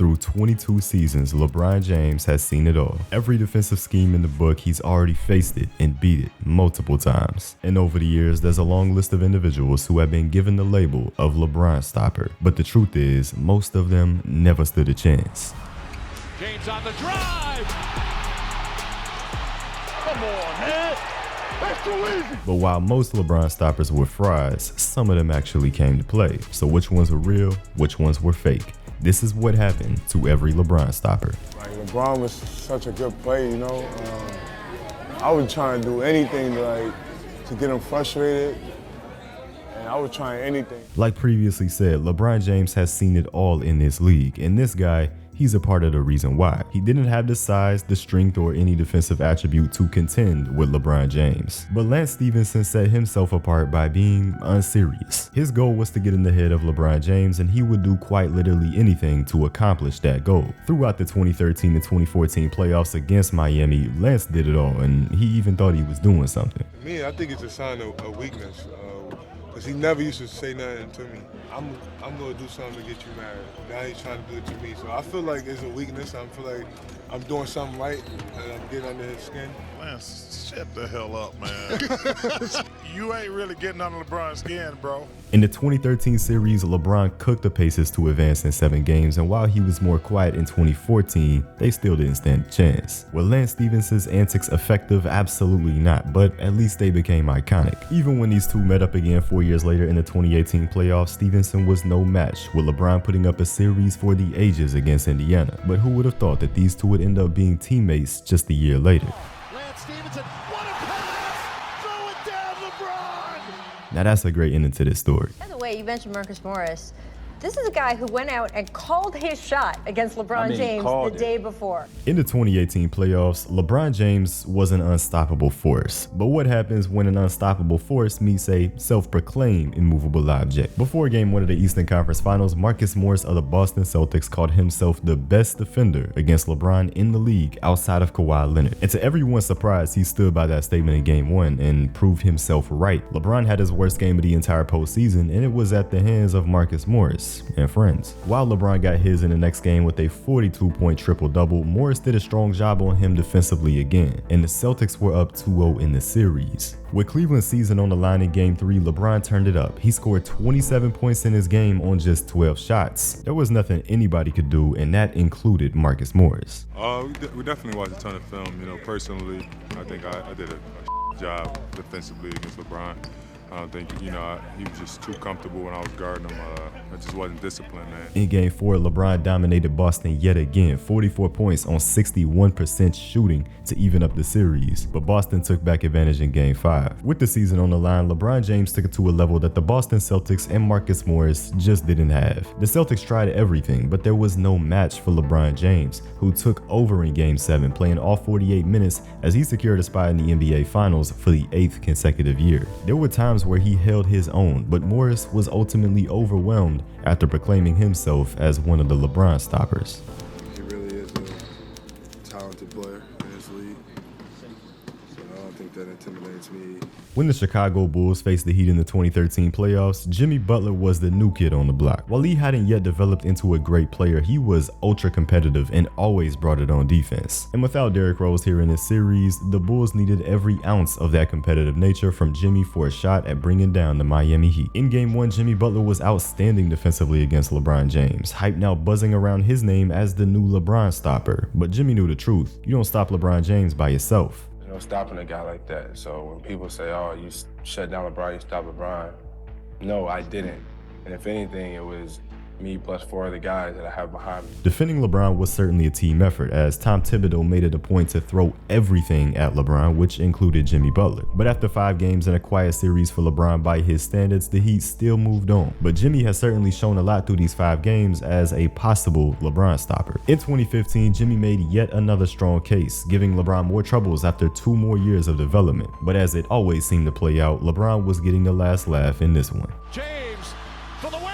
Through 22 seasons, LeBron James has seen it all. Every defensive scheme in the book, he's already faced it and beat it multiple times. And over the years, there's a long list of individuals who have been given the label of LeBron Stopper. But the truth is, most of them never stood a chance. James on the drive! Come on, man! That's too easy! But while most LeBron Stoppers were frauds, some of them actually came to play. So which ones were real, which ones were fake? This is what happened to every LeBron Stopper. Like, LeBron was such a good player, you know? I was trying to do anything to get him frustrated, and I was trying anything. Like previously said, LeBron James has seen it all in this league, and this guy, he's a part of the reason why. He didn't have the size, the strength, or any defensive attribute to contend with LeBron James. But Lance Stephenson set himself apart by being unserious. His goal was to get in the head of LeBron James, and he would do quite literally anything to accomplish that goal. Throughout the 2013 and 2014 playoffs against Miami, Lance did it all, and he even thought he was doing something. To me, I think it's a sign of weakness. Because he never used to say nothing to me. I'm going to do something to get you mad. Now he's trying to do it to me. So I feel like it's a weakness. I feel like I'm doing something right and I'm getting under his skin. Man, shut the hell up, man. You ain't really getting under LeBron's skin, bro. In the 2013 series, LeBron cooked the Pacers to advance in 7 games, and while he was more quiet in 2014, they still didn't stand a chance. Were Lance Stephenson's antics effective? Absolutely not, but at least they became iconic. Even when these two met up again 4 years later in the 2018 playoffs, Stephenson was no match, with LeBron putting up a series for the ages against Indiana. But who would have thought that these two would end up being teammates just a year later? Lance Stephenson, what a pass! Throw it down, LeBron! Now that's a great ending to this story. By the way, you mentioned Marcus Morris. This is a guy who went out and called his shot against LeBron James the day before. In the 2018 playoffs, LeBron James was an unstoppable force. But what happens when an unstoppable force meets a self-proclaimed immovable object? Before Game 1 of the Eastern Conference Finals, Marcus Morris of the Boston Celtics called himself the best defender against LeBron in the league outside of Kawhi Leonard. And to everyone's surprise, he stood by that statement in Game 1 and proved himself right. LeBron had his worst game of the entire postseason, and it was at the hands of Marcus Morris and friends. While LeBron got his in the next game with a 42-point triple-double, Morris did a strong job on him defensively again, and the Celtics were up 2-0 in the series. With Cleveland's season on the line in Game 3, LeBron turned it up. He scored 27 points in his game on just 12 shots. There was nothing anybody could do, and that included Marcus Morris. We definitely watched a ton of film. You know, personally, I think I did a job defensively against LeBron. I don't think, he was just too comfortable when I was guarding him. I just wasn't disciplined, man. In Game 4, LeBron dominated Boston yet again, 44 points on 61% shooting to even up the series. But Boston took back advantage in Game 5. With the season on the line, LeBron James took it to a level that the Boston Celtics and Marcus Morris just didn't have. The Celtics tried everything, but there was no match for LeBron James, who took over in Game 7, playing all 48 minutes as he secured a spot in the NBA Finals for the 8th consecutive year. There were times where he held his own, but Morris was ultimately overwhelmed after proclaiming himself as one of the LeBron Stoppers. He really is a talented player in this league, so I don't think that intimidates me. When the Chicago Bulls faced the Heat in the 2013 playoffs, Jimmy Butler was the new kid on the block. While he hadn't yet developed into a great player, he was ultra competitive and always brought it on defense. And without Derrick Rose here in this series, the Bulls needed every ounce of that competitive nature from Jimmy for a shot at bringing down the Miami Heat. In Game 1, Jimmy Butler was outstanding defensively against LeBron James, hype now buzzing around his name as the new LeBron Stopper. But Jimmy knew the truth. You don't stop LeBron James by yourself. Stopping a guy like that. So when people say, oh, you shut down LeBron, you stopped LeBron. No, I didn't. And if anything, it was me plus 4 other guys that I have behind me. Defending LeBron was certainly a team effort, as Tom Thibodeau made it a point to throw everything at LeBron, which included Jimmy Butler. But after 5 games in a quiet series for LeBron by his standards, the Heat still moved on. But Jimmy has certainly shown a lot through these 5 games as a possible LeBron stopper. In 2015, Jimmy made yet another strong case, giving LeBron more troubles after 2 more years of development. But as it always seemed to play out, LeBron was getting the last laugh in this one. James for the win!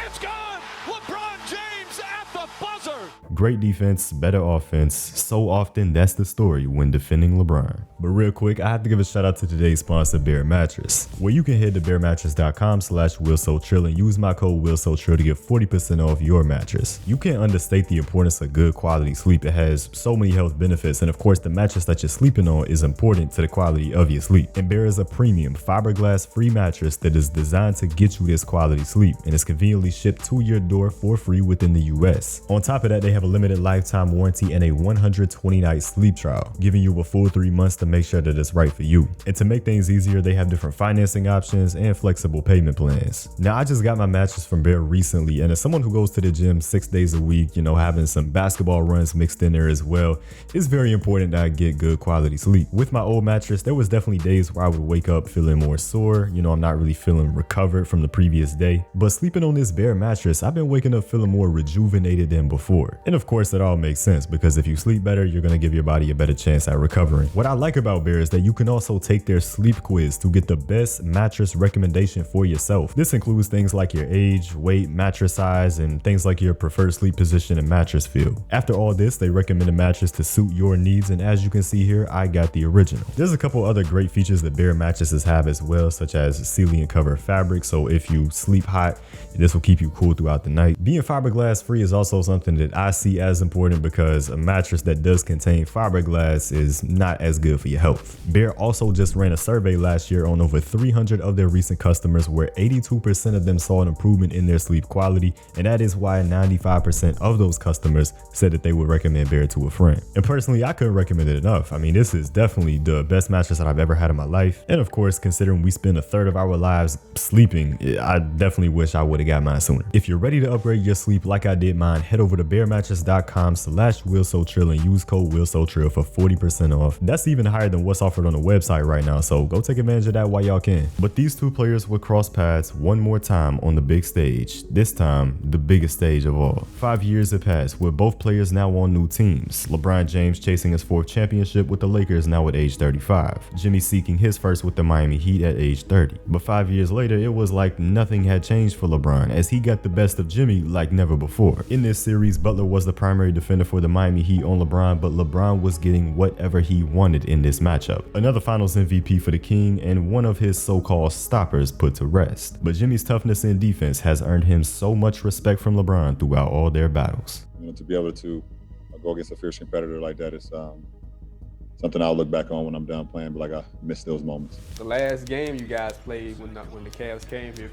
It's gone! LeBron James at the buzzer! answered. Great defense, better offense. So often that's the story when defending LeBron. But real quick, I have to give a shout out to today's sponsor, Bear Mattress, where you can head to bearmattress.com/WillSoTrill and use my code WillSoTrill to get 40% off your mattress. You can't understate the importance of good quality sleep. It has so many health benefits, and of course the mattress that you're sleeping on is important to the quality of your sleep. And Bear is a premium fiberglass free mattress that is designed to get you this quality sleep, and is conveniently shipped to your door for free within the US. On top of that, they have a limited lifetime warranty and a 120-night sleep trial, giving you a full 3 months to make sure that it's right for you. And to make things easier, they have different financing options and flexible payment plans. Now, I just got my mattress from Bear recently, and as someone who goes to the gym 6 days a week, having some basketball runs mixed in there as well, it's very important that I get good quality sleep. With my old mattress, there was definitely days where I would wake up feeling more sore. I'm not really feeling recovered from the previous day. But sleeping on this Bear mattress, I've been waking up feeling more rejuvenated than before. And of course, that all makes sense because if you sleep better, you're going to give your body a better chance at recovering. What I like about Bear is that you can also take their sleep quiz to get the best mattress recommendation for yourself. This includes things like your age, weight, mattress size, and things like your preferred sleep position and mattress feel. After all this, they recommend a mattress to suit your needs, and as you can see here, I got the original. There's a couple other great features that Bear mattresses have as well, such as sealing and cover fabric, so if you sleep hot, this will keep you cool throughout the night. Being fiberglass free is also something that I see as important because a mattress that does contain fiberglass is not as good for your health. Bear also just ran a survey last year on over 300 of their recent customers where 82% of them saw an improvement in their sleep quality, and that is why 95% of those customers said that they would recommend Bear to a friend. And personally, I couldn't recommend it enough. I mean, this is definitely the best mattress that I've ever had in my life. And of course, considering we spend a third of our lives sleeping, I definitely wish I would have got mine sooner. If you're ready to upgrade your sleep like I did mine, head over to bearmattress.com/WillSoTrill and use code WillSoTrill for 40% off. That's even higher than what's offered on the website right now, so go take advantage of that while y'all can. But these two players would cross paths one more time on the big stage, this time the biggest stage of all. 5 years have passed with both players now on new teams. LeBron James chasing his 4th championship with the Lakers now at age 35. Jimmy seeking his first with the Miami Heat at age 30. But 5 years later, it was like nothing had changed for LeBron as he got the best of Jimmy like never before. In this series, Butler was the primary defender for the Miami Heat on LeBron, but LeBron was getting whatever he wanted in this matchup. Another Finals MVP for the King and one of his so-called stoppers put to rest. But Jimmy's toughness in defense has earned him so much respect from LeBron throughout all their battles. To be able to go against a fierce competitor like that is something I'll look back on when I'm done playing, but like I miss those moments. The last game you guys played when the Cavs came here,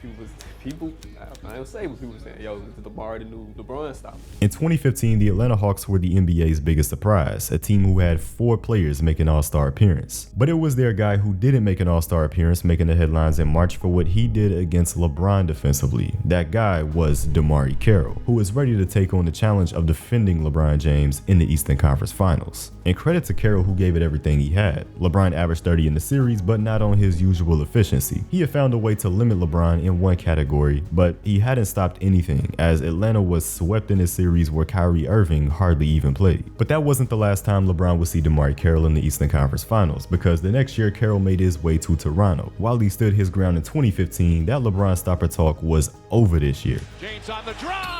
I don't say what people were saying, yo, is DeMar the new LeBron Stopper? In 2015, the Atlanta Hawks were the NBA's biggest surprise, a team who had 4 players make an All-Star appearance. But it was their guy who didn't make an All-Star appearance making the headlines in March for what he did against LeBron defensively. That guy was DeMar Carroll, who was ready to take on the challenge of defending LeBron James in the Eastern Conference Finals. And credit to Carroll, who gave it everything he had. LeBron averaged 30 in the series, but not on his usual efficiency. He had found a way to limit LeBron in one category, but he hadn't stopped anything, as Atlanta was swept in a series where Kyrie Irving hardly even played. But that wasn't the last time LeBron would see DeMar Carroll in the Eastern Conference Finals, because the next year Carroll made his way to Toronto. While he stood his ground in 2015, that LeBron Stopper talk was over this year. James on the drive.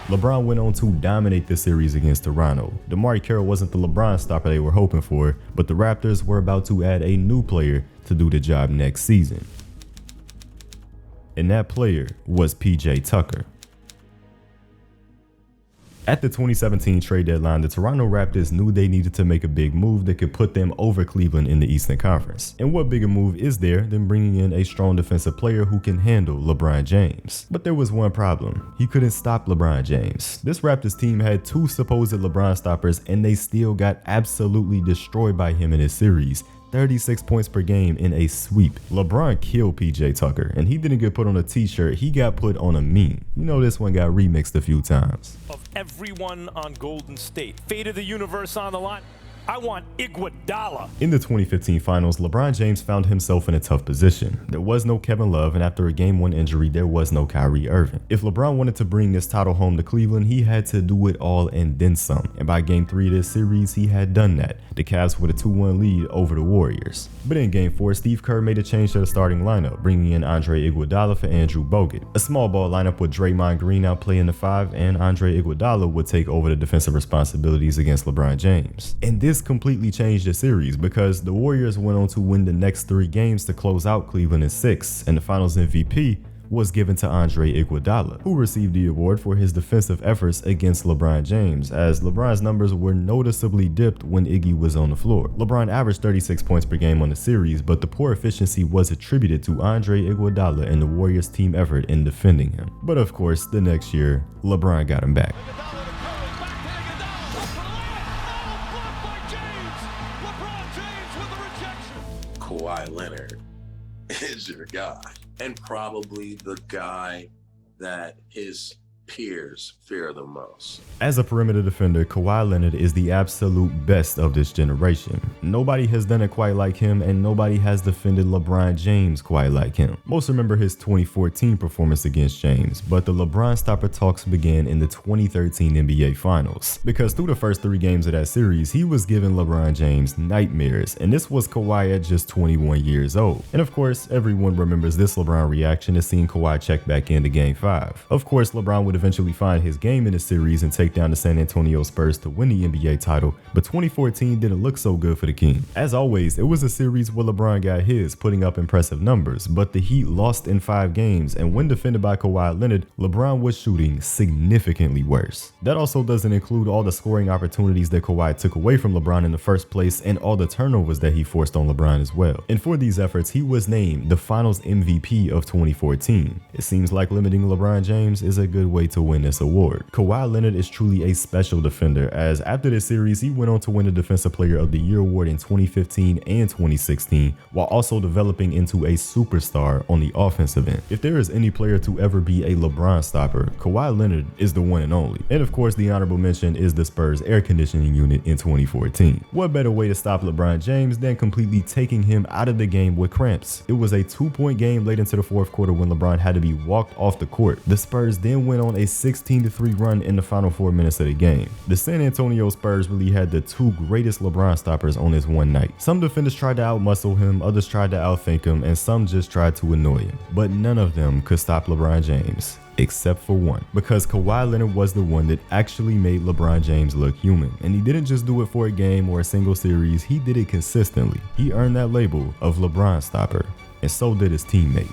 LeBron went on to dominate the series against Toronto. DeMar Carroll wasn't the LeBron Stopper they were hoping for, but the Raptors were about to add a new player to do the job next season. And that player was PJ Tucker. At the 2017 trade deadline, the Toronto Raptors knew they needed to make a big move that could put them over Cleveland in the Eastern Conference. And what bigger move is there than bringing in a strong defensive player who can handle LeBron James? But there was one problem. He couldn't stop LeBron James. This Raptors team had 2 supposed LeBron stoppers, and they still got absolutely destroyed by him in this series. 36 points per game in a sweep. LeBron killed PJ Tucker, and he didn't get put on a t-shirt, he got put on a meme. You know, this one got remixed a few times. Of everyone on Golden State. Fate of the universe on the line. I want Iguodala. In the 2015 finals, LeBron James found himself in a tough position. There was no Kevin Love, and after a Game 1 injury, there was no Kyrie Irving. If LeBron wanted to bring this title home to Cleveland, he had to do it all and then some. And by Game 3 of this series, he had done that. The Cavs with a 2-1 lead over the Warriors. But in Game 4, Steve Kerr made a change to the starting lineup, bringing in Andre Iguodala for Andrew Bogut. A small ball lineup with Draymond Green out playing the 5, and Andre Iguodala would take over the defensive responsibilities against LeBron James. And this completely changed the series because the Warriors went on to win the next 3 games to close out Cleveland in 6, and the Finals MVP was given to Andre Iguodala, who received the award for his defensive efforts against LeBron James, as LeBron's numbers were noticeably dipped when Iggy was on the floor. LeBron averaged 36 points per game on the series, but the poor efficiency was attributed to Andre Iguodala and the Warriors' team effort in defending him. But of course, the next year, LeBron got him back. Kawhi Leonard is your guy, and probably the guy that his peers fear the most. As a perimeter defender, Kawhi Leonard is the absolute best of this generation. Nobody has done it quite like him, and nobody has defended LeBron James quite like him. Most remember his 2014 performance against James, but the LeBron Stopper talks began in the 2013 NBA Finals, because through the first 3 games of that series, he was giving LeBron James nightmares, and this was Kawhi at just 21 years old. And of course, everyone remembers this LeBron reaction as seeing Kawhi check back into Game 5. Of course, LeBron would eventually find his game in the series and take down the San Antonio Spurs to win the NBA title, but 2014 didn't look so good for the King. As always, it was a series where LeBron got his, putting up impressive numbers, but the Heat lost in 5 games, and when defended by Kawhi Leonard, LeBron was shooting significantly worse. That also doesn't include all the scoring opportunities that Kawhi took away from LeBron in the first place and all the turnovers that he forced on LeBron as well. And for these efforts, he was named the Finals MVP of 2014. It seems like limiting LeBron James is a good way to win this award. Kawhi Leonard is truly a special defender, as after this series he went on to win the Defensive Player of the Year award in 2015 and 2016, while also developing into a superstar on the offensive end. If there is any player to ever be a LeBron stopper, Kawhi Leonard is the one and only. And of course, the honorable mention is the Spurs air conditioning unit in 2014. What better way to stop LeBron James than completely taking him out of the game with cramps? It was a 2-point game late into the 4th quarter when LeBron had to be walked off the court. The Spurs then went on a 16-3 run in the final 4 minutes of the game. The San Antonio Spurs really had the 2 greatest LeBron stoppers on this one night. Some defenders tried to outmuscle him, others tried to outthink him, and some just tried to annoy him. But none of them could stop LeBron James, except for one, because Kawhi Leonard was the one that actually made LeBron James look human. And he didn't just do it for a game or a single series, he did it consistently. He earned that label of LeBron Stopper, and so did his teammate.